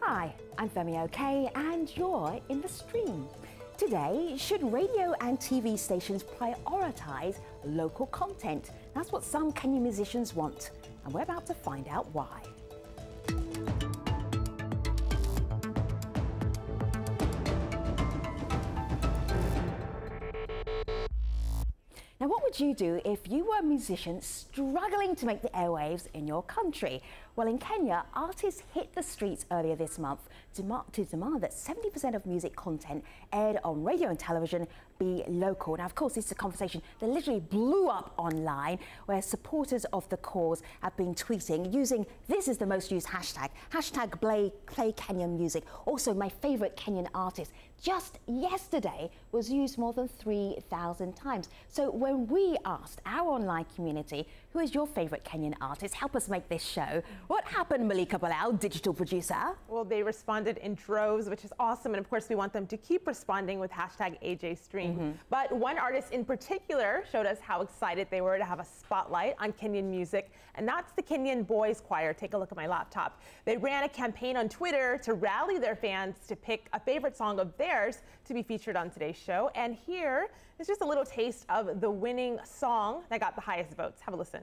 Hi, I'm Femi OK and you're in the stream. Today, should radio and TV stations prioritise local content? That's what some Kenyan musicians want, and we're about to find out why. Now, what would you do if you were a musician struggling to make the airwaves in your country? Well, in Kenya, artists hit the streets earlier this month to demand that 70% of music content aired on radio and television be local. Now, of course, this is a conversation that literally blew up online, where supporters of the cause have been tweeting using this is the most used hashtag, play Kenyan music. Also, my favorite Kenyan artist just yesterday was used more than 3,000 times. So when we asked our online community, who is your favorite Kenyan artist, help us make this show, what happened, Malika Balal, digital producer? Well, they responded in droves, which is awesome. And of course, we want them to keep responding with hashtag AJStream. But one artist in particular showed us how excited they were to have a spotlight on Kenyan music. And that's the Kenyan Boys Choir. Take a look at my laptop. They ran a campaign on Twitter to rally their fans to pick a favorite song of theirs to be featured on today's show. And here is just a little taste of the winning song that got the highest votes. Have a listen.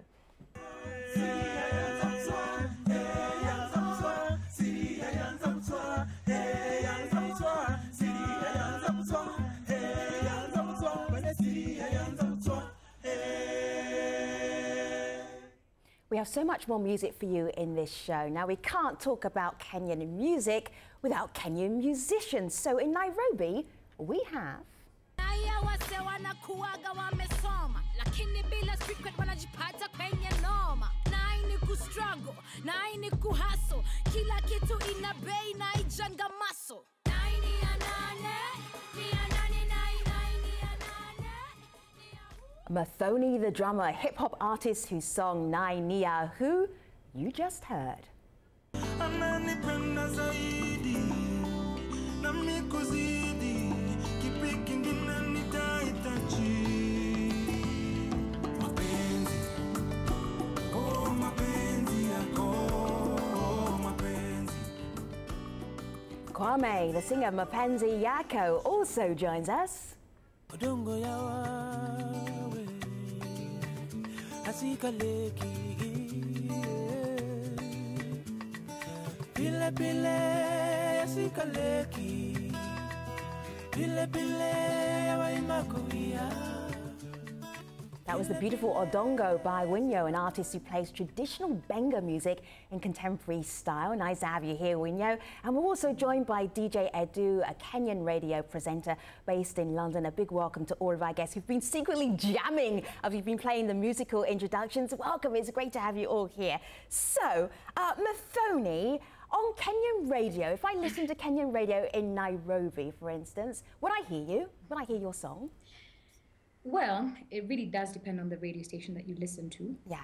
We have so much more music for you in this show. Now, we can't talk about Kenyan music without Kenyan musicians. So in Nairobi, we have... Mathoni the drummer, a hip-hop artist whose song Nai Nia, who you just heard. Kwame, the singer Mapenzi Yako, also joins us. That was the beautiful Odongo by Winyo, an artist who plays traditional Benga music in contemporary style. Nice to have you here, Winyo. And we're also joined by DJ Edu, a Kenyan radio presenter based in London. A big welcome to all of our guests who've been secretly jamming as we've been playing the musical introductions. Welcome, it's great to have you all here. So, Mathoni, on Kenyan radio, if I listen to Kenyan radio in Nairobi, for instance, would I hear you? Would I hear your song? Well, it really does depend on the radio station that you listen to. Yeah.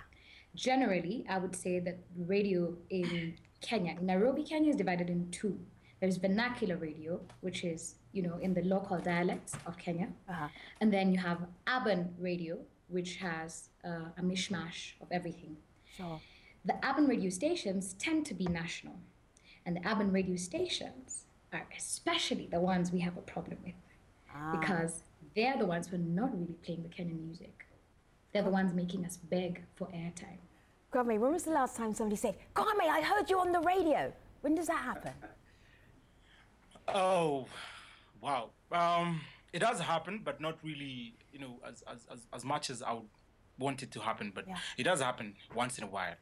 Generally, I would say that radio in Kenya, in Nairobi, Kenya is divided in two. There's vernacular radio, which is, you know, in the local dialects of Kenya. And then you have urban radio, which has a mishmash of everything. Sure. The urban radio stations tend to be national. And the urban radio stations are especially the ones we have a problem with. Because they're the ones who are not really playing the Kenyan music. They're the ones making us beg for airtime. Kwame, when was the last time somebody said, Kwame, I heard you on the radio? When does that happen? Oh, wow. It does happen, but not really, you know, as much as I would want it to happen. But yeah, it does happen once in a while.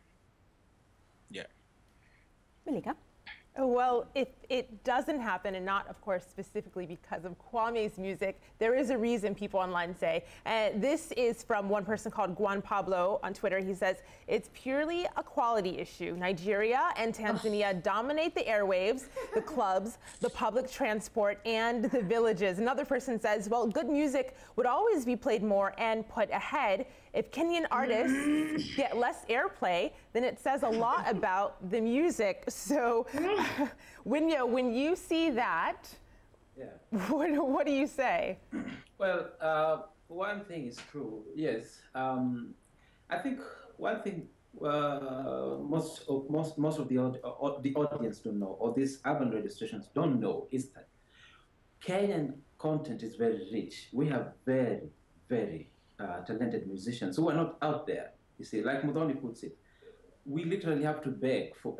Yeah. Malika? Well, if it doesn't happen, and not, of course, specifically because of Kwame's music, there is a reason, people online say. And this is from one person called Juan Pablo on Twitter. He says, it's purely a quality issue. Nigeria and Tanzania dominate the airwaves, the clubs, the public transport, and the villages. Another person says, well, good music would always be played more and put ahead. If Kenyan artists get less airplay, then it says a lot about the music. So, Winyo, when you see that, what do you say? Well, one thing is true, yes. I think one thing Most of the audience don't know, or these urban radio stations don't know, is that Kenyan content is very rich. We have very, very talented musicians who are not out there. You see, like Mudhoni puts it, we literally have to beg for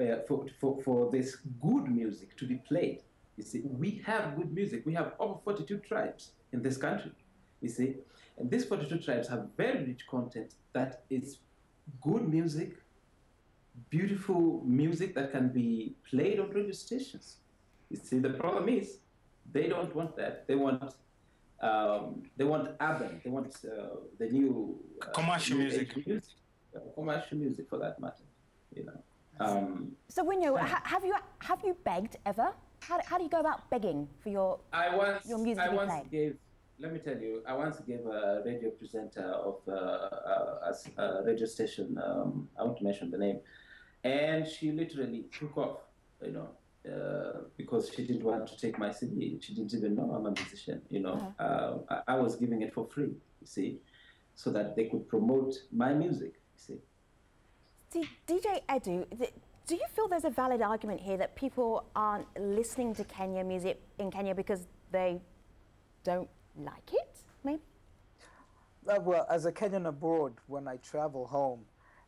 this good music to be played. You see, we have good music. We have over 42 tribes in this country. You see, and these 42 tribes have very rich content that is good music, beautiful music that can be played on radio stations. You see, the problem is they don't want that. They want urban. They want the new commercial music. Commercial music, for that matter. You know. So, Winyo, have you begged ever? How do you go about begging for your music to be played? Let me tell you, I once gave a radio presenter of a radio station, I won't mention the name, and she literally took off, you know, because she didn't want to take my CD. She didn't even know I'm a musician, you know. I was giving it for free, you see, so that they could promote my music, you see. DJ Edu, do you feel there's a valid argument here that people aren't listening to Kenya music in Kenya because they don't like it, maybe? Well, as a Kenyan abroad, when I travel home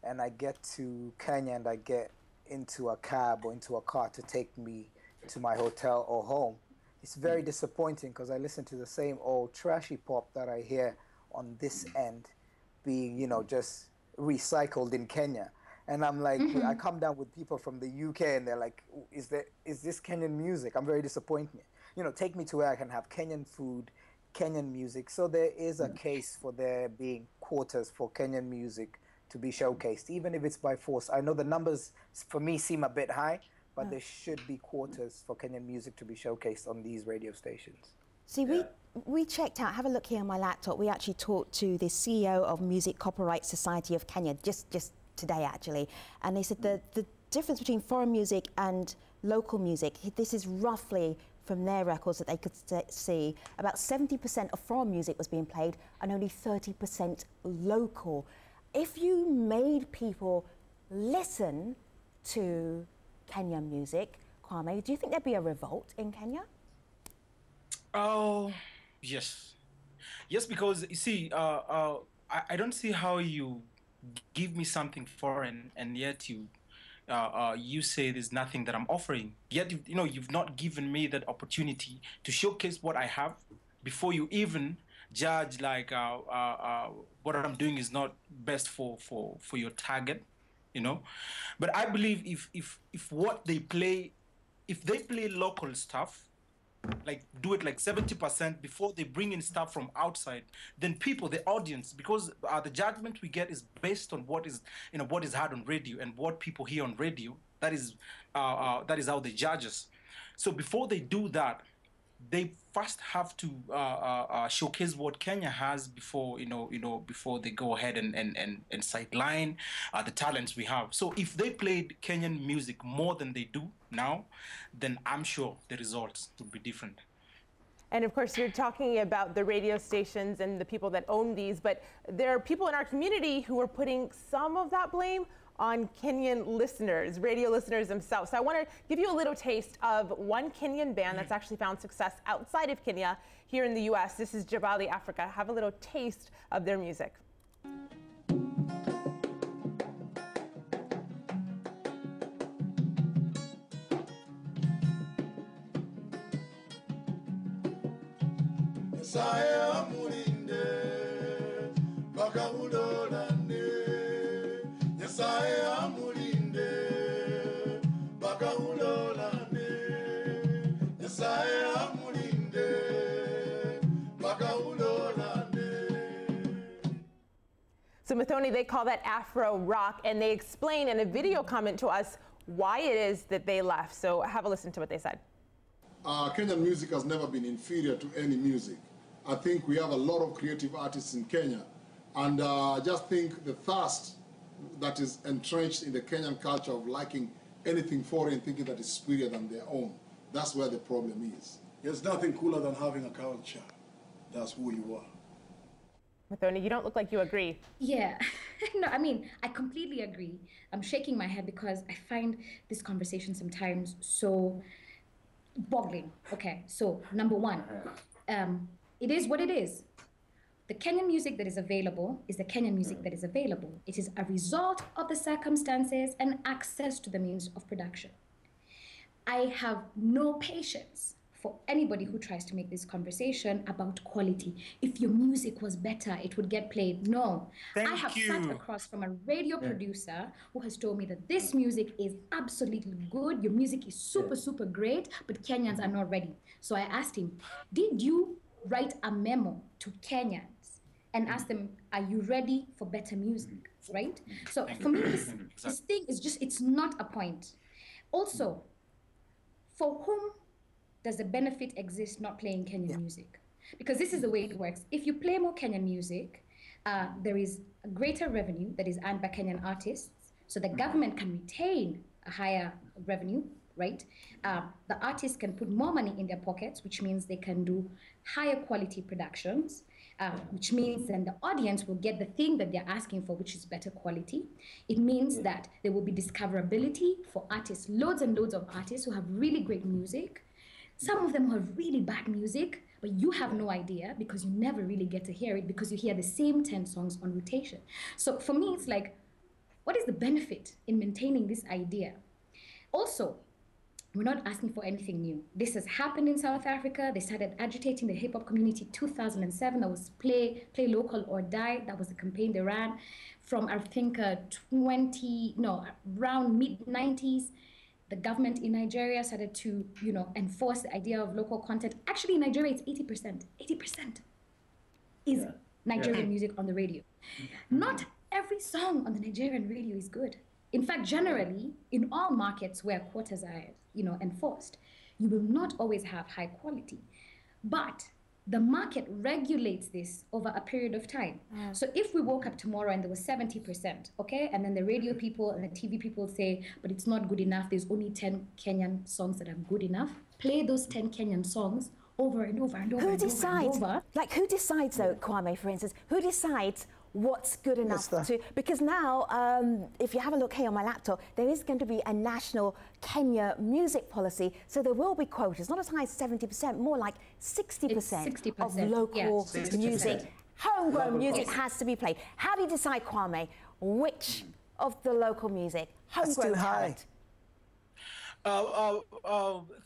and I get to Kenya and I get into a cab or into a car to take me to my hotel or home, it's very disappointing because I listen to the same old trashy pop that I hear on this end being, you know, just recycled in Kenya. And I'm like, I come down with people from the UK and they're like, is this Kenyan music? I'm very disappointed. You know, take me to where I can have Kenyan food, Kenyan music. So there is a case for there being quotas for Kenyan music to be showcased, even if it's by force. I know the numbers for me seem a bit high, but there should be quotas for Kenyan music to be showcased on these radio stations. See, we checked out, have a look here on my laptop. We actually talked to the CEO of Music Copyright Society of Kenya just today, actually. And they said the difference between foreign music and local music, this is roughly from their records that they could see, about 70% of foreign music was being played and only 30% local. If you made people listen to Kenyan music, Kwame, do you think there'd be a revolt in Kenya? Oh, yes. Yes, because you see, I don't see how you give me something foreign and yet you say there's nothing that I'm offering. Yet, you know, you've not given me that opportunity to showcase what I have before you even judge like what I'm doing is not best for your target, you know. But I believe if what they play, if they play local stuff, like do it like 70% before they bring in stuff from outside, then people, the audience, because the judgment we get is based on what is, you know, what is heard on radio and what people hear on radio. That is how they judge us. So before they do that, they first have to showcase what Kenya has before before they go ahead and sideline the talents we have. So if they played Kenyan music more than they do now, then I'm sure the results would be different. And of course, you're talking about the radio stations and the people that own these, but there are people in our community who are putting some of that blame on Kenyan listeners, radio listeners themselves. So I want to give you a little taste of one Kenyan band that's actually found success outside of Kenya here in the US. This is Jabali Africa. Have a little taste of their music. So Muthoni, they call that Afro rock, and they explain in a video comment to us why it is that they left. So have a listen to what they said. Kenyan music has never been inferior to any music. I think we have a lot of creative artists in Kenya, and I just think the thirst that is entrenched in the Kenyan culture of liking anything foreign, thinking that it's superior than their own, that's where the problem is. There's nothing cooler than having a culture. That's who you are. Mathoni, you don't look like you agree. Yeah, no, I mean, I completely agree. I'm shaking my head because I find this conversation sometimes so boggling. Okay, so number one, it is what it is. The Kenyan music that is available is the Kenyan music that is available. It is a result of the circumstances and access to the means of production. I have no patience for anybody who tries to make this conversation about quality. If your music was better, it would get played. No. I have sat across from a radio producer who has told me that this music is absolutely good. Your music is super, super great, but Kenyans are not ready. So I asked him, did you write a memo to Kenyans and ask them, are you ready for better music, right? So for me, this thing is just, it's not a point. Also, for whom does the benefit exist not playing Kenyan music? Because this is the way it works. If you play more Kenyan music, there is a greater revenue that is earned by Kenyan artists, so the government can retain a higher revenue, right? The artists can put more money in their pockets, which means they can do higher quality productions, which means then the audience will get the thing that they're asking for, which is better quality. It means that there will be discoverability for artists, loads and loads of artists who have really great music. Some of them have really bad music, but you have no idea because you never really get to hear it because you hear the same 10 songs on rotation. So for me, it's like, what is the benefit in maintaining this idea? Also, we're not asking for anything new. This has happened in South Africa. They started agitating the hip hop community 2007. That was play local or die. That was the campaign they ran from, I think, around mid-90s. The government in Nigeria started to, enforce the idea of local content. Actually, in Nigeria, it's 80%. 80% is Nigerian music on the radio. Not every song on the Nigerian radio is good. In fact, generally, in all markets where quotas are, enforced, you will not always have high quality. But the market regulates this over a period of time. So if we woke up tomorrow and there was 70%, okay, and then the radio people and the TV people say, but it's not good enough, there's only 10 Kenyan songs that are good enough, play those 10 Kenyan songs over and over and over Who and decides, over and over. like who decides though, Kwame, for instance, who decides what's good enough to, because now, if you have a look here on my laptop, there is going to be a national Kenya music policy, so there will be quotas, not as high as 70%, more like 60% of local music, homegrown music has to be played. How do you decide, Kwame, which of the local music, homegrown talent?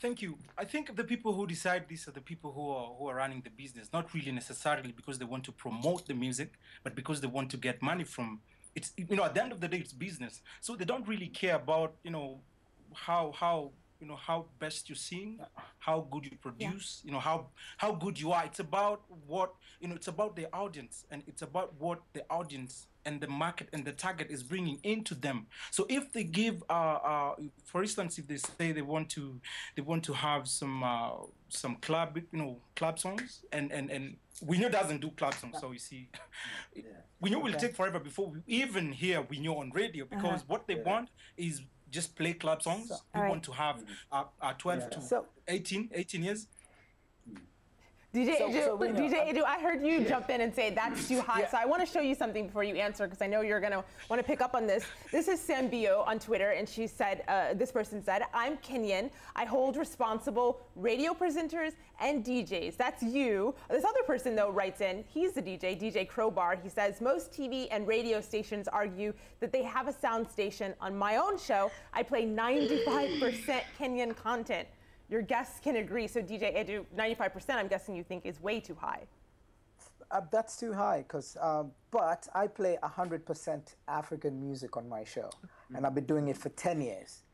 Thank you. I think the people who decide this are the people who are running the business, not really necessarily because they want to promote the music, but because they want to get money from it. At the end of the day, it's business. So they don't really care about, how best you sing, how good you produce, how good you are. It's about what, it's about the audience, and it's about what the audience and the market and the target is bringing into them. So if they give, for instance, if they say they want to have some club, club songs, and we know doesn't do club songs. So you see, we know will take forever before we even hear we know on radio, because what they want is just play club songs. We want to have 12 to 18 years. DJ Edu, I heard you jump in and say that's too high. So I want to show you something before you answer, because I know you're going to want to pick up on this. This is Sambio on Twitter, and she said, this person said, I'm Kenyan. I hold responsible radio presenters and DJs. That's you. This other person, though, writes in, he's the DJ Crowbar. He says, most TV and radio stations argue that they have a sound station. On my own show, I play 95% Kenyan content. Your guests can agree. So DJ Edu, 95%, I'm guessing you think is way too high. That's too high, but I play 100% African music on my show, and I've been doing it for 10 years.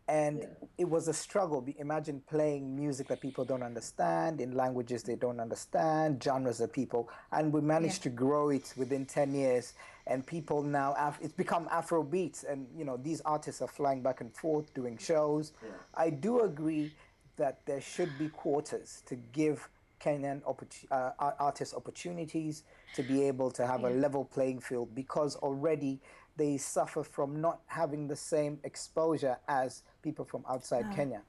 And it was a struggle. Imagine playing music that people don't understand, in languages they don't understand, genres that people, and we managed to grow it within 10 years. And people now, it's become Afro beats, and these artists are flying back and forth, doing shows. I do agree that there should be quotas to give Kenyan artists opportunities to be able to have a level playing field, because already they suffer from not having the same exposure as people from outside Kenya.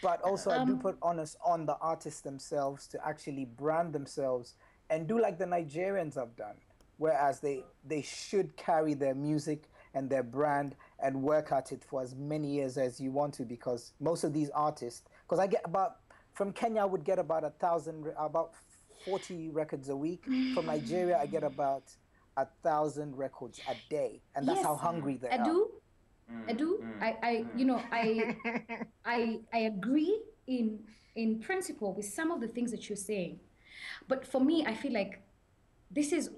But also I do put onus on the artists themselves to actually brand themselves and do like the Nigerians have done. whereas they should carry their music and their brand and work at it for as many years as you want to, because most of these artists, because I get from Kenya I would get about 40 records a week. From Nigeria I get about 1,000 records a day, and that's how hungry they are. I agree in principle with some of the things that you're saying, but for me I feel like this is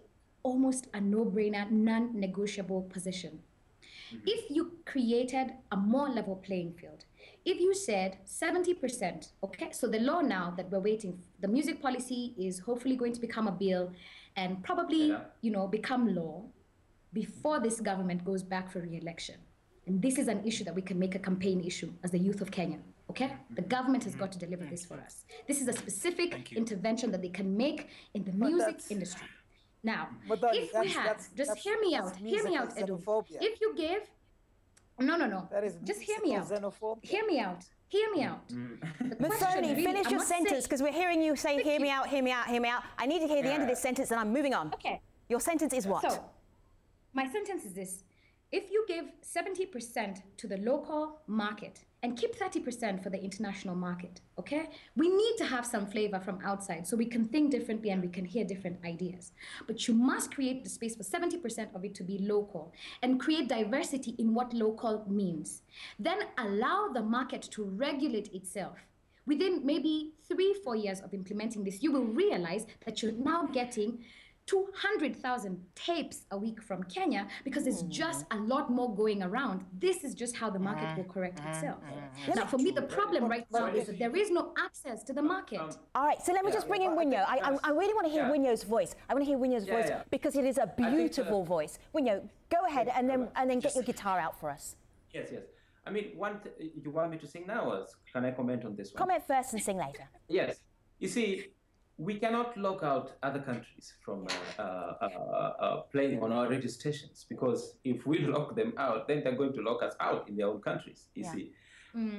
almost a no-brainer, non-negotiable position. If you created a more level playing field, if you said 70%, okay, so the law now that we're waiting, the music policy is hopefully going to become a bill and probably, become law before this government goes back for re-election. And this is an issue that we can make a campaign issue as the youth of Kenya, okay? The government has got to deliver this for us. This is a specific intervention that they can make in the music industry. Now, if we had, just hear me out, Edu. If you gave, no, just hear me out. Hear me out. Musoni, finish your sentence, because we're hearing you say, hear me out, hear me out, hear me out. I need to hear the end of this sentence and I'm moving on. Okay. Your sentence is what? So, my sentence is this. If you give 70% to the local market and keep 30% for the international market, okay? We need to have some flavor from outside so we can think differently and we can hear different ideas. But you must create the space for 70% of it to be local and create diversity in what local means. Then allow the market to regulate itself. Within maybe 3-4 years of implementing this, you will realize that you're now getting 200,000 tapes a week from Kenya because there's just a lot more going around. This is just how the market will correct itself. Now, for me, the problem right now is that there is no access to the market. All right, so let me just bring in Winyo. I really want to hear Winyo's voice. I want to hear Winyo's voice because it is a beautiful voice. Winyo, go ahead and then get your guitar out for us. Yes. I mean, you want me to sing now, or can I comment on this one? Comment first and sing later. Yes. You see, we cannot lock out other countries from playing on our radio stations, because if we lock them out, then they're going to lock us out in their own countries, you see.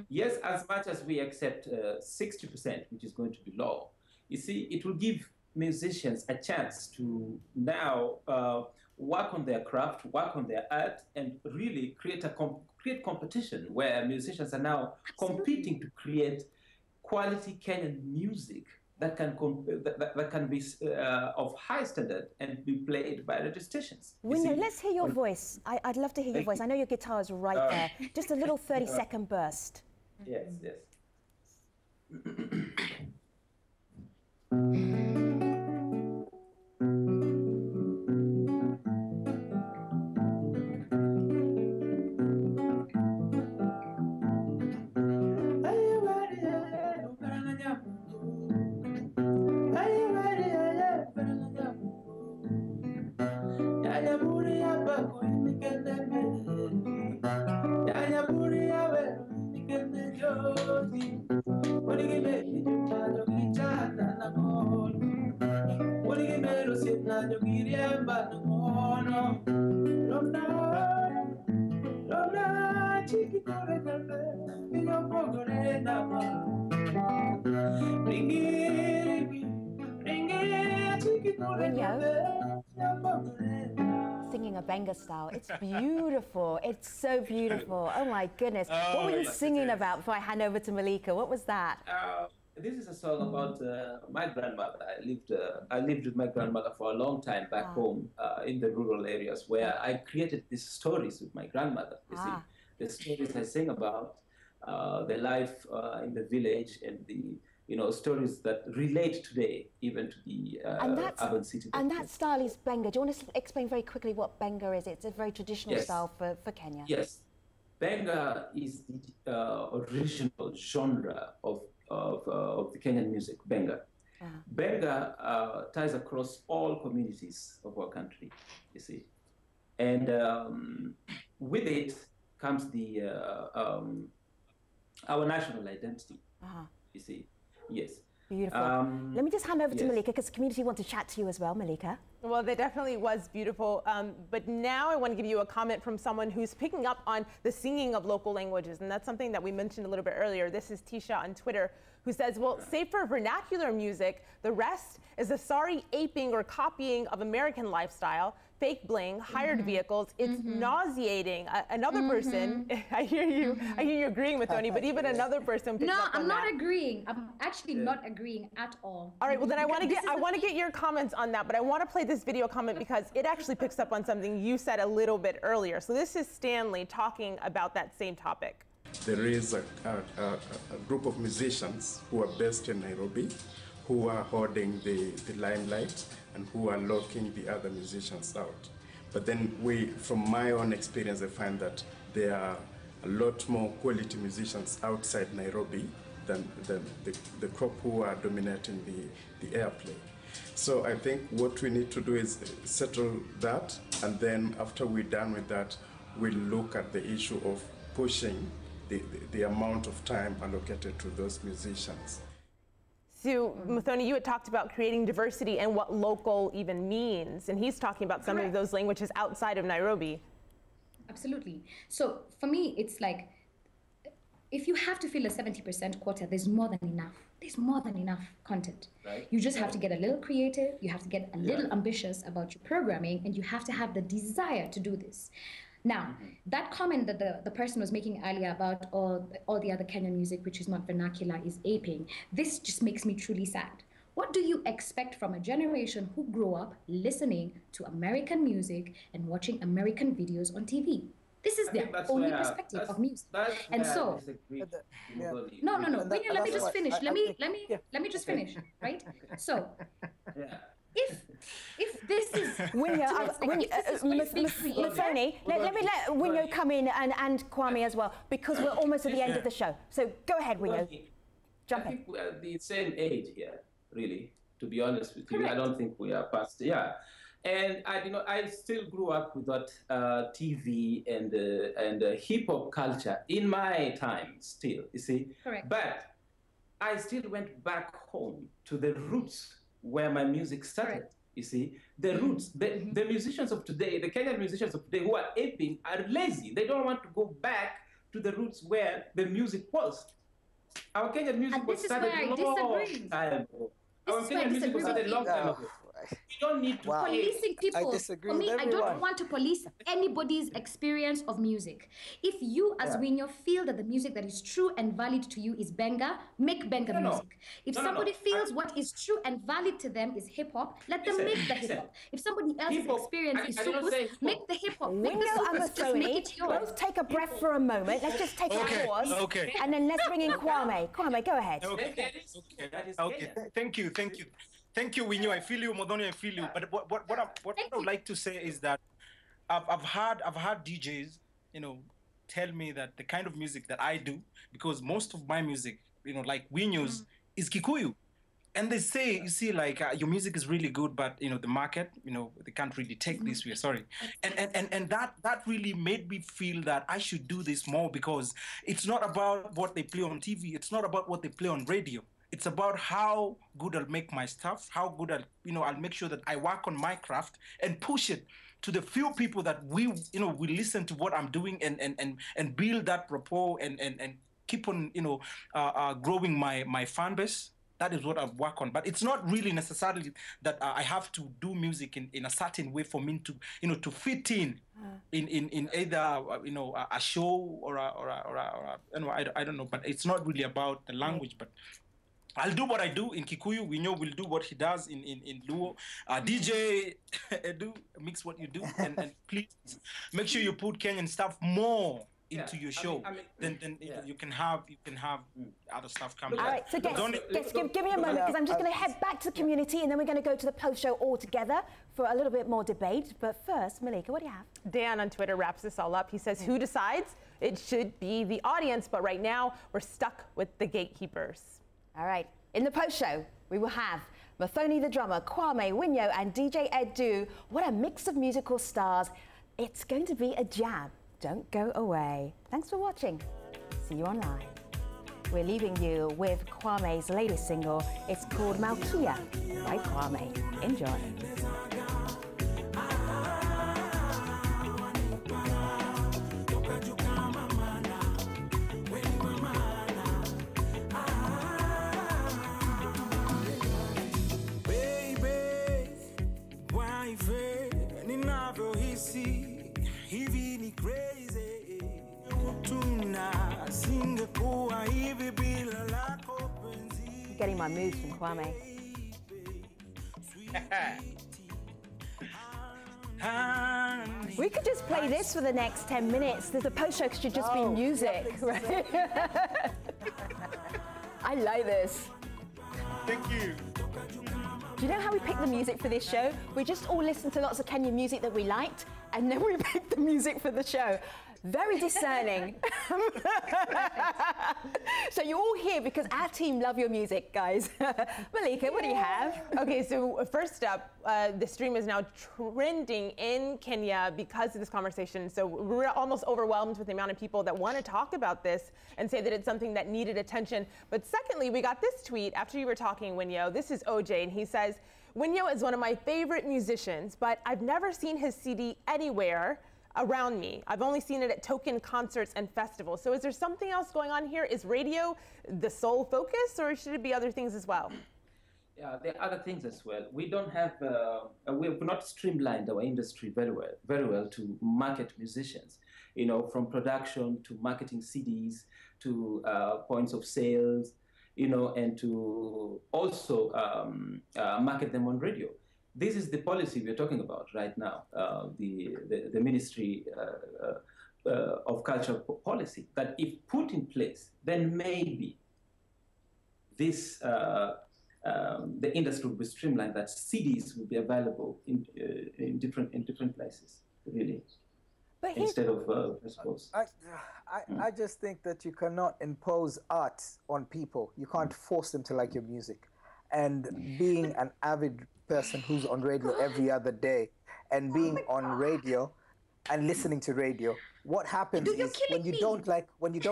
Yes, as much as we accept 60%, which is going to be low, you see, it will give musicians a chance to now work on their craft, work on their art, and really create competition where musicians are now competing to create quality Kenyan music that can be of high standard and be played by radio stations. Winyo, let's hear your voice. I'd love to hear your voice. I know your guitar is right there. Just a little 30-second burst. Yes. Singing a Benga style. It's beautiful. It's so beautiful. Oh my goodness. What were you singing about before I hand over to Malika? What was that? This is a song about my grandmother. I lived with my grandmother for a long time back home in the rural areas, where I created these stories with my grandmother. You see, the stories I sing about the life in the village and the stories that relate today even to the urban city. And that style is Benga. Do you want to explain very quickly what Benga is? It's a very traditional style for Kenya. Yes. Benga is the original genre of the Kenyan music, Benga. Benga ties across all communities of our country, you see. And with it comes the our national identity, you see. Yes. Beautiful. Let me just hand over to Malika, because the community want to chat to you as well, Malika. Well, that definitely was beautiful. But now I want to give you a comment from someone who's picking up on the singing of local languages. And that's something that we mentioned a little bit earlier. This is Tisha on Twitter, who says, well, save for vernacular music, the rest is a sorry aping or copying of American lifestyle, fake bling, hired vehicles. It's nauseating. Another person, I hear you agreeing with Tony, but even another person picks up on I'm that. not agreeing. I'm actually not agreeing at all. All right, well then I want to get your comments on that, but I want to play this video comment because it actually picks up on something you said a little bit earlier. So this is Stanley talking about that same topic. There is a group of musicians who are based in Nairobi, who are holding the limelight and who are locking the other musicians out. But then from my own experience, I find that there are a lot more quality musicians outside Nairobi than the crop who are dominating the airplay. So I think what we need to do is settle that, and then after we're done with that, we'll look at the issue of pushing the amount of time allocated to those musicians. So, Muthoni, you had talked about creating diversity and what local even means, and he's talking about some of those languages outside of Nairobi. Absolutely. So for me, it's like, if you have to fill a 70% quota, there's more than enough. There's more than enough content. Right. You just have to get a little creative, you have to get a little ambitious about your programming, and you have to have the desire to do this. Now, that comment that the person was making earlier about all the other Kenyan music, which is not vernacular, is aping, this just makes me truly sad. What do you expect from a generation who grew up listening to American music and watching American videos on TV? This is their only perspective of music. And so, no. Wait, let me just finish. Let me just finish, right? So, if this is Muthoni, let me let Winyo come in and Kwame as well, because we're almost at the end of the show. So go ahead, Winyo. Jump in. I think we're at the same age here, really, to be honest with you. I don't think we are past, And I still grew up with that TV and hip hop culture in my time still, you see. Correct. But I still went back home to the roots where my music started, you see. The roots, the musicians of today, the Kenyan musicians of today who are aping are lazy. They don't want to go back to the roots where the music was. Our Kenyan music was started a long time ago. Our Kenyan music was started a long time ago. We don't need to policing people. I disagree For me, with I don't want to police anybody's experience of music. If you, as Winyo, feel that the music that is true and valid to you is benga, make benga music. If somebody feels what is true and valid to them is hip hop, let them make the hip hop. If somebody else's experience is soukous, make the hip hop. Winyo and Muthoni, both take a breath for a moment. Let's just take a pause. Okay. And then let's bring in Kwame. Kwame, go ahead. Okay. Thank you. Thank you, Winyo. I feel you, Muthoni. I feel you. But what I would like to say is that I've had DJs, tell me that the kind of music that I do, because most of my music, like Winyo's, is Kikuyu, and they say, you see, like your music is really good, but the market, they can't really take this. We're sorry, and that really made me feel that I should do this more, because it's not about what they play on TV. It's not about what they play on radio. It's about how good I'll make my stuff, how good I'll make sure that I work on my craft and push it to the few people that we listen to what I'm doing and build that rapport and keep on, growing my fan base. That is what I work on. But it's not really necessarily that I have to do music in a certain way for me to, to fit in either, a show or I don't know. But it's not really about the language, but I'll do what I do in Kikuyu. Winyo will do what he does in Luo. DJ Edu, mix what you do, and please make sure you put Kenyan stuff more into your show. Then you can have other stuff come. All right, so give me a moment, because I'm just going to head back to the community, and then we're going to go to the post show all together for a little bit more debate. But first, Malika, what do you have? Dan on Twitter wraps this all up. He says, who decides? It should be the audience, but right now we're stuck with the gatekeepers. All right, in the post show, we will have Muthoni the drummer, Kwame, Winyo, and DJ Edu. What a mix of musical stars. It's going to be a jam. Don't go away. Thanks for watching. See you online. We're leaving you with Kwame's latest single. It's called Malkia by Kwame. Enjoy. learning my moves from Kwame. We could just play this for the next 10 minutes. The post-show should just be music, right? I like this. Thank you. Do you know how we picked the music for this show? We just all listened to lots of Kenyan music that we liked, and then we picked the music for the show. Very discerning. So you're all here because our team love your music, guys. Malika, what do you have? Okay, so first up, the stream is now trending in Kenya because of this conversation. So we're almost overwhelmed with the amount of people that want to talk about this and say that it's something that needed attention. But secondly, we got this tweet after you were talking, Winyo. This is OJ, and he says, Winyo is one of my favorite musicians, but I've never seen his CD anywhere around me. I've only seen it at token concerts and festivals. So is there something else going on here? Is radio the sole focus, or should it be other things as well? Yeah, there are other things as well. We don't have, we've not streamlined our industry very well to market musicians. You know, from production to marketing CDs to points of sales, you know, and to also market them on radio. This is the policy we're talking about right now, the Ministry of Culture policy, that if put in place, then maybe this, the industry will be streamlined, that CDs will be available in different places, really, but instead of festivals. I just think that you cannot impose art on people. You can't force them to like your music. And being an avid person who's on radio every other day and being on radio and listening to radio, what happens is when you don't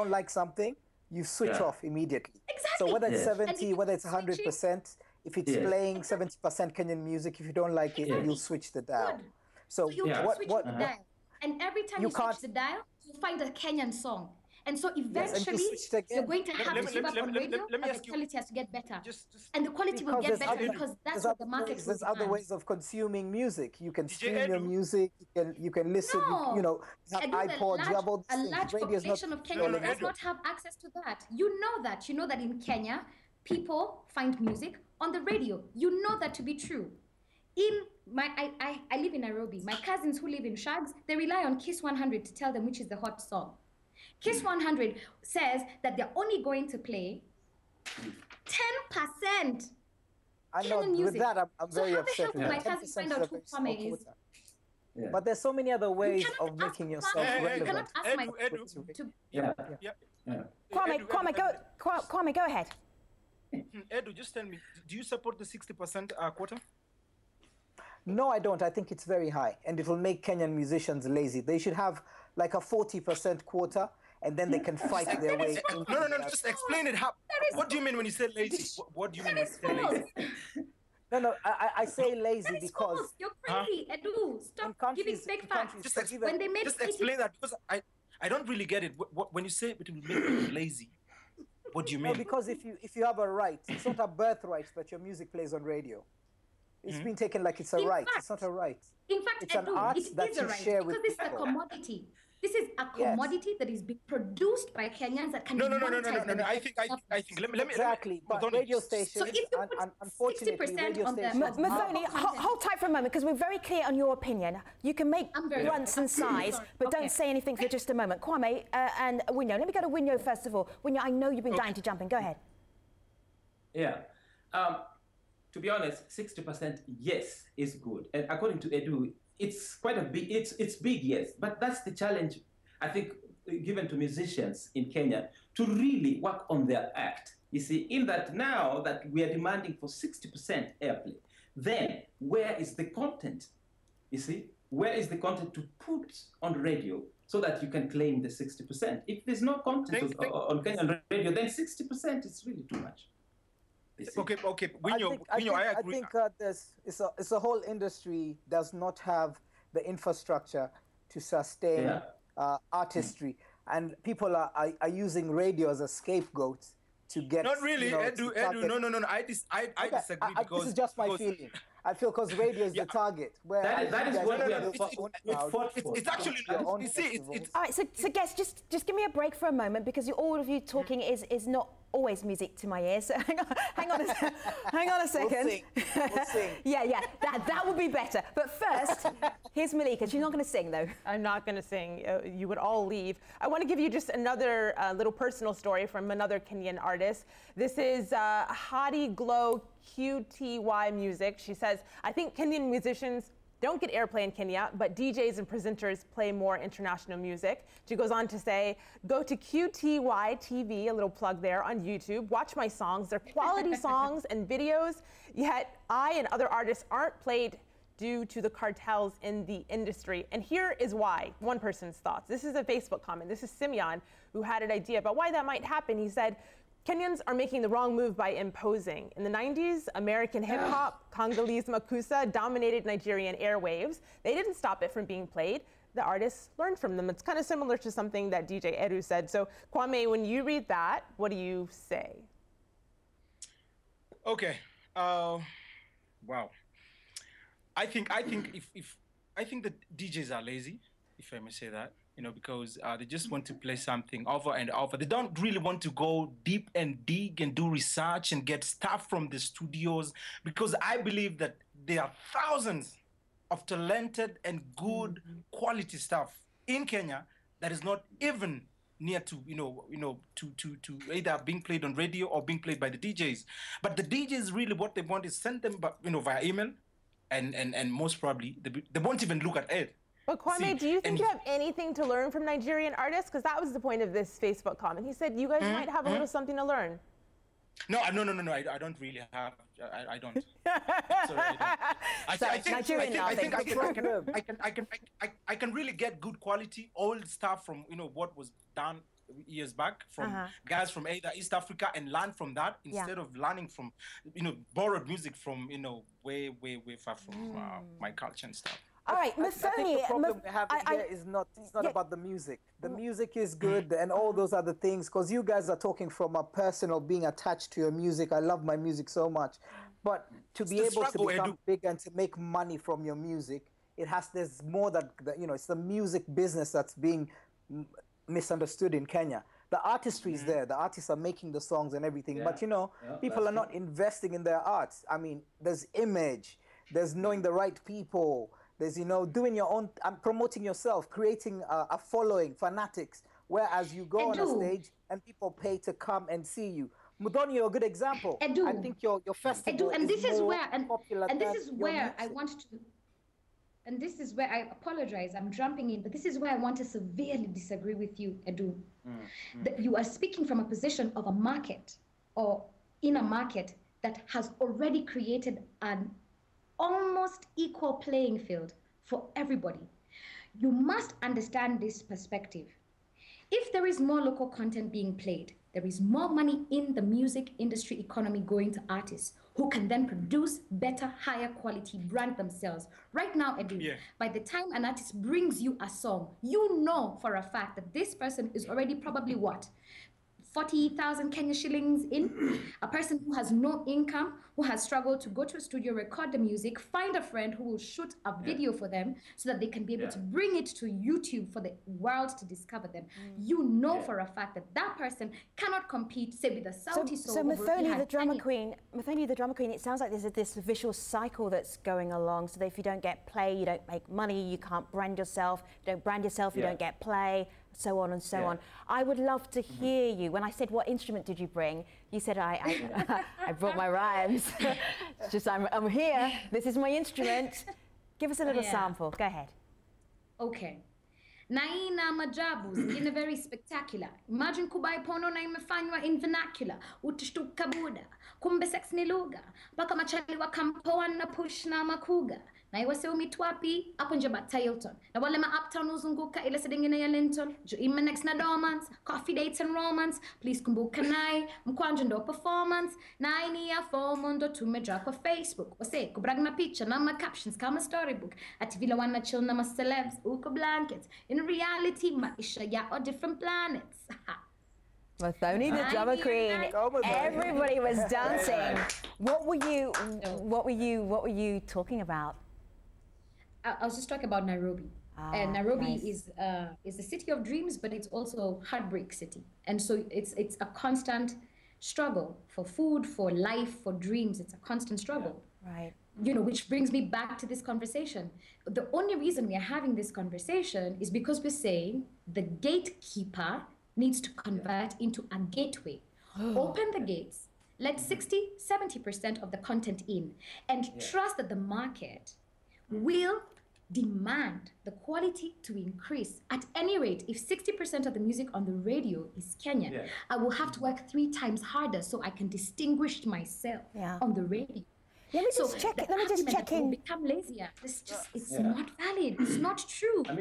like something, you switch off immediately. Exactly. So whether it's 70, whether it's 100%, if it's playing 70% Kenyan music, if you don't like it, you'll switch the dial. So you switch the dial. And every time you switch the dial, you find a Kenyan song. And so eventually, you're going to have to give up on radio, but the quality has to get better. And the quality will get better because that's what the market will There's other ways of consuming music. You can stream your music, you can listen, you know, have iPods, you have all these things. A large population of Kenya does not have access to that. You know that. You know that in Kenya, people find music on the radio. You know that to be true. I live in Nairobi. My cousins who live in Shags, they rely on Kiss 100 to tell them which is the hot song. Kiss 100 says that they're only going to play 10%. I know, with that, I'm very upset with that. My cousins find out who Kwame is. Yeah. But there's so many other ways of making yourself relevant. You cannot ask my Kwame, go ahead. Edu, just tell me, do you support the 60% quota? No, I don't. I think it's very high, and it will make Kenyan musicians lazy. They should have like a 40% quota, and then they can fight their way. No, just explain it. What do you mean when you say lazy? What do you mean when you say lazy? No, I say lazy because... False. You're crazy, Edu. Stop giving fake facts. When they made just explain that, because I don't really get it. When you say it will make people lazy, what do you mean? No, because if you have a right, it's not a birthright that your music plays on radio. It's been taken like it's a right. It's not a right. In fact, it's an art that you share with people. Because this is a commodity. This is a commodity that is being produced by Kenyans that can be monetized. No. I think. Let me. Exactly. But radio stations, so if you put unfortunately, 60% on their Mathoni, hold tight for a moment because we're very clear on your opinion. You can make grunts and sighs, but don't say anything for just a moment. Kwame and Winyo. Let me go to Winyo first of all. Winyo, I know you've been dying to jump in. Go ahead. Yeah. To be honest, 60% yes is good, and according to Edu, it's quite a big. It's big, yes, but that's the challenge I think given to musicians in Kenya to really work on their act. You see, in that now that we are demanding for 60% airplay, then where is the content? You see, where is the content to put on radio so that you can claim the 60%? If there's no content on Kenyan radio, then 60% is really too much. Okay. Winyo, I agree. I think it's a whole industry does not have the infrastructure to sustain artistry, and people are using radio as a scapegoat to get. Not really, Edu. No. I disagree because this is just my feeling. I feel because radio is the target. Where that is what we are. It's actually. You see, it's. All right, so guests, just give me a break for a moment because all of you talking is not always music to my ears. So hang on a second. We'll sing. Yeah, that would be better. But first, here's Malika. She's not going to sing, though. I'm not going to sing. You would all leave. I want to give you just another little personal story from another Kenyan artist. This is Hadi Glow QTY Music. She says, I think Kenyan musicians don't get airplay in Kenya, but DJs and presenters play more international music. She goes on to say, go to QTY TV, a little plug there, on YouTube. Watch my songs. They're quality songs and videos, yet I and other artists aren't played due to the cartels in the industry. And here is why, one person's thoughts. This is a Facebook comment. This is Simeon, who had an idea about why that might happen. He said, Kenyans are making the wrong move by imposing. In the 90s, American hip-hop, Congolese makusa dominated Nigerian airwaves. They didn't stop it from being played. The artists learned from them. It's kind of similar to something that DJ Eru said. So Kwame, when you read that, what do you say? Okay. Wow. I think the DJs are lazy, if I may say that. You know, because they just want to play something over and over. They don't really want to go deep and dig and do research and get stuff from the studios, because I believe that there are thousands of talented and good quality stuff in Kenya that is not even near to, to either being played on radio or being played by the DJs. But the DJs really, what they want is send them, via email, and most probably they won't even look at it. But Kwame, do you think you have anything to learn from Nigerian artists? Because that was the point of this Facebook comment. He said you guys might have a little something to learn. No, I don't really have. I don't. Sorry, I can really get good quality old stuff from what was done years back from guys from either East Africa and learn from that instead of learning from borrowed music from way far from my culture and stuff. All right, I think the problem we're having here is not about the music. The music is good and all those other things, because you guys are talking from a personal being attached to your music. I love my music so much. But to be able to become big and to make money from your music, there's more that, it's the music business that's being misunderstood in Kenya. The artistry is there. The artists are making the songs and everything. But, people are not investing in their arts. I mean, there's image. There's knowing the right people. There's, doing your own, promoting yourself, creating a following, fanatics, whereas you go on a stage and people pay to come and see you. Mudoni, you're a good example. I think your festival and this is is more where, popular and this is than where I want to, and this is where I apologize, I'm jumping in, but this is where I want to severely disagree with you, Edu. That you are speaking from a position of a market, or in a market that has already created an almost equal playing field for everybody. You must understand this perspective. If there is more local content being played, there is more money in the music industry economy going to artists who can then produce better, higher quality, brand themselves. Right now, Edu, by the time an artist brings you a song, you know for a fact that this person is already probably what? 40,000 Kenya shillings in. A person who has no income, who has struggled to go to a studio, record the music, find a friend who will shoot a video for them so that they can be able to bring it to YouTube for the world to discover them. You know for a fact that that person cannot compete, say, with a Sauti Sol. So Muthoni, the drama queen, it sounds like there's this visual cycle that's going along. So that if you don't get play, you don't make money, you can't brand yourself. If you don't brand yourself, you don't get play. So on and so on. I would love to hear you. When I said, what instrument did you bring? You said, I brought my rhymes. It's just, I'm here. This is my instrument. Give us a little sample. Go ahead. Okay. Naina majabu zingine very spectacular. Imagine kubai pono na imefanywa in vernacular. Utashtuka buda. Kumbe sex ni lugha. Paka machali wa kampoa na push na makuga. Na iwase umitwapi, hapo nje ba Tilton. Na wale ma uptown uzunguka ile sedingine ya Linton. Jo ima next na dormants, coffee dates and romance. Please kumbuka nai, mkwanja ndo performance. Na ini ya FOMO ndo tumedraw kwa Facebook. Wase, kubrag na picture na ma captions kama storybook. Ati vile wana chill na ma celebs, uko blankets. In reality, maisha ya or different planets. Muthoni, the drama queen. Everybody was dancing. What were you talking about? I was just talking about Nairobi. And Nairobi is the city of dreams, but it's also heartbreak city. And so it's a constant struggle for food, for life, for dreams. It's a constant struggle. Right. You know, which brings me back to this conversation. The only reason we are having this conversation is because we're saying the gatekeeper needs to convert into a gateway. Open the gates, let 60-70% of the content in, and trust that the market will demand the quality to increase. At any rate, if 60% of the music on the radio is Kenyan, I will have to work 3 times harder so I can distinguish myself on the radio. Let me just check. Let me just check in. Become lazier. It's not valid. It's not true. Let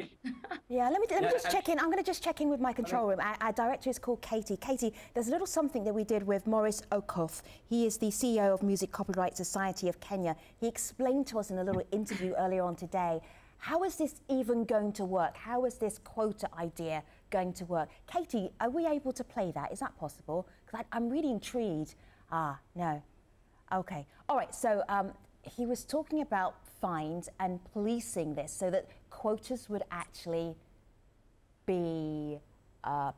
me just check in. I'm going to just check in with my control room. Our director is called Katie. Katie, there's a little something that we did with Maurice Okoth. He is the CEO of Music Copyright Society of Kenya. He explained to us in a little interview earlier on today, how is this even going to work? How is this quota idea going to work? Katie, are we able to play that? Is that possible? Because I'm really intrigued. No. Okay. All right. So he was talking about fines and policing this so that quotas would actually be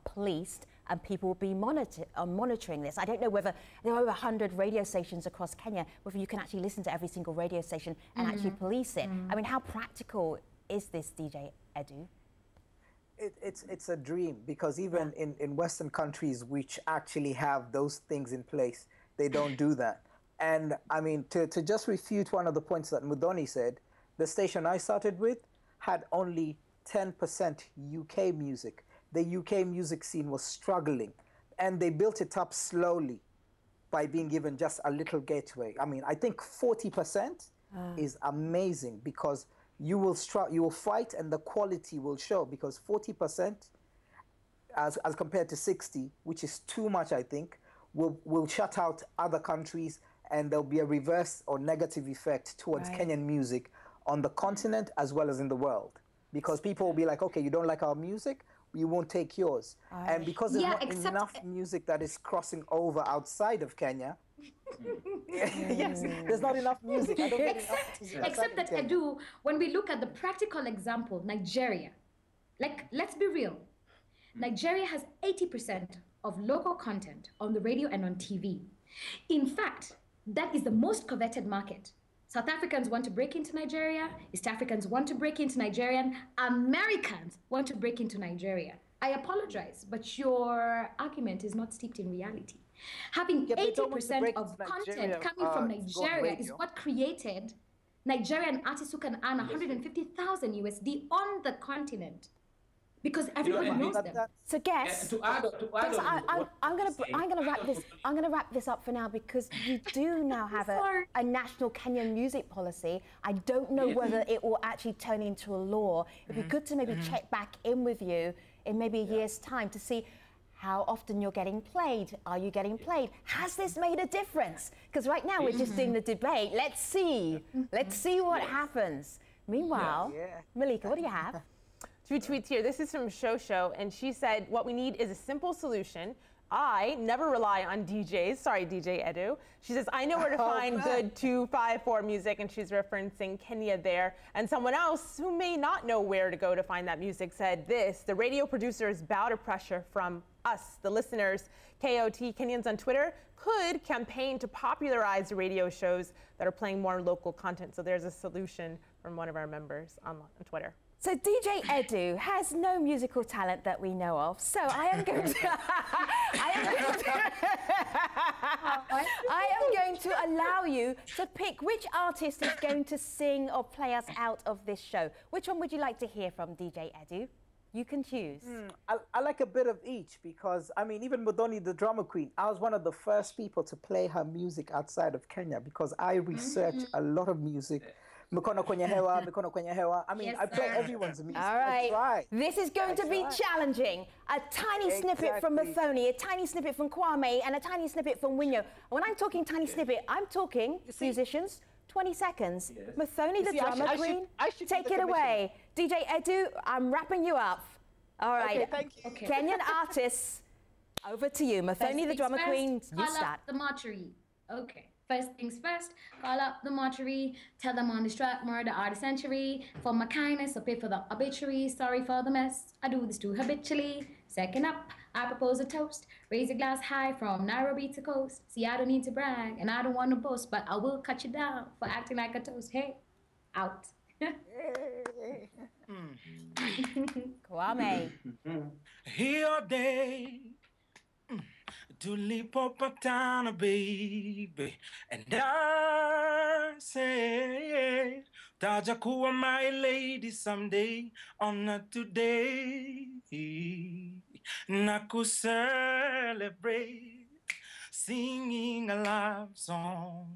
policed and people will be monitoring this. I don't know whether there are over 100 radio stations across Kenya, whether you can actually listen to every single radio station and actually police it. I mean, how practical is this, DJ Edu? It's a dream, because even in Western countries which actually have those things in place, they don't do that. And I mean, to just refute one of the points that Muthoni said, the station I started with had only 10% UK music. The UK music scene was struggling, and they built it up slowly by being given just a little gateway. I mean, I think 40% is amazing, because you will fight and the quality will show, because 40% as compared to 60, which is too much, I think, will shut out other countries, and there'll be a reverse or negative effect towards Kenyan music on the continent as well as in the world. Because people will be like, okay, you don't like our music, we won't take yours. And because there's not enough music that is crossing over outside of Kenya, there's not enough music. I don't get enough music. Except that, Edu, when we look at the practical example, Nigeria, like, let's be real. Nigeria has 80% of local content on the radio and on TV. In fact, that is the most coveted market. South Africans want to break into Nigeria. East Africans want to break into Nigeria. Americans want to break into Nigeria. I apologize, but your argument is not steeped in reality. Having 80% of content coming from Nigeria is what created Nigerian artists who can earn 150,000 USD on the continent. Because everyone knows them. So guess. I'm gonna wrap this up for now, because you do now have a national Kenyan music policy. I don't know whether it will actually turn into a law. It'd be good to maybe check back in with you in maybe a year's time to see how often you're getting played. Are you getting played? Has this made a difference? Because right now we're just doing the debate. Let's see. Let's see what happens. Meanwhile, Malika, what do you have? 2 tweets here. This is from Shosho, and she said, what we need is a simple solution. I never rely on DJs. Sorry, DJ Edu. She says, I know where to find good 254 music, and she's referencing Kenya there. And someone else who may not know where to go to find that music said this: the radio producers bow to pressure from us, the listeners. KOT Kenyans on Twitter could campaign to popularize radio shows that are playing more local content. So there's a solution from one of our members on Twitter. So DJ Edu has no musical talent that we know of, so I am going to allow you to pick which artist is going to sing or play us out of this show. Which one would you like to hear from, DJ Edu? You can choose. I like a bit of each, because, I mean, even Muthoni, the drama queen, I was one of the first people to play her music outside of Kenya, because I researched a lot of music. Mikono kwenye hewa, mikono kwenye hewa. I mean, I play everyone's music. All right. This is going to be challenging. A tiny snippet from Muthoni, a tiny snippet from Kwame, and a tiny snippet from Winyo. When I'm talking tiny snippet, I'm talking musicians, 20 seconds. Muthoni, the drama queen, take it away. DJ Edu, I'm wrapping you up. All right. Okay, thank you. Okay. Kenyan artists, over to you. Muthoni, the drama queen, you start. Call up the mortuary. Okay. First things first, call up the mortuary, tell them on this track, murder are the century. For my kindness, I pay for the obituary. Sorry for the mess, I do this too habitually. Second up, I propose a toast. Raise a glass high from Nairobi to coast. See, I don't need to brag and I don't want to boast, but I will cut you down for acting like a toast. Hey, out. Kwame. Here day, Tulipopatana, baby, and I say, Tajakuwa, my lady, someday, or not today. Naku celebrate, singing a love song.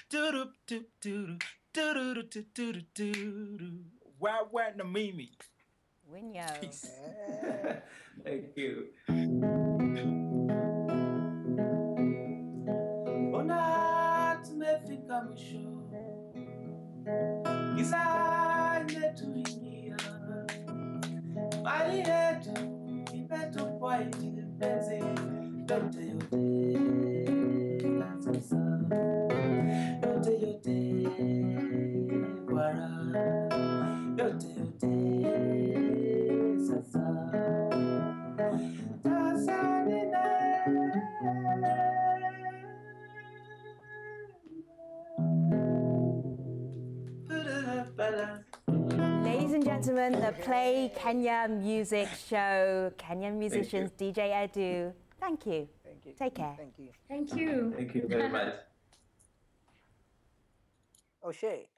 Doo doo doo doo doo doo doo doo doo doo. Wah na mimi. Winyo. Peace. Thank you. Ona tumefika mwisho, giza imetuingia, mali yetu imetupwa nje, mpenzi yote yote sasa, yote kwara, yote sasa. Ladies and gentlemen, the Play Kenya Music Show, Kenyan musicians, DJ Edu. Thank you. Thank you. Take care. Thank you. Thank you. Thank you very much. Oh, shit.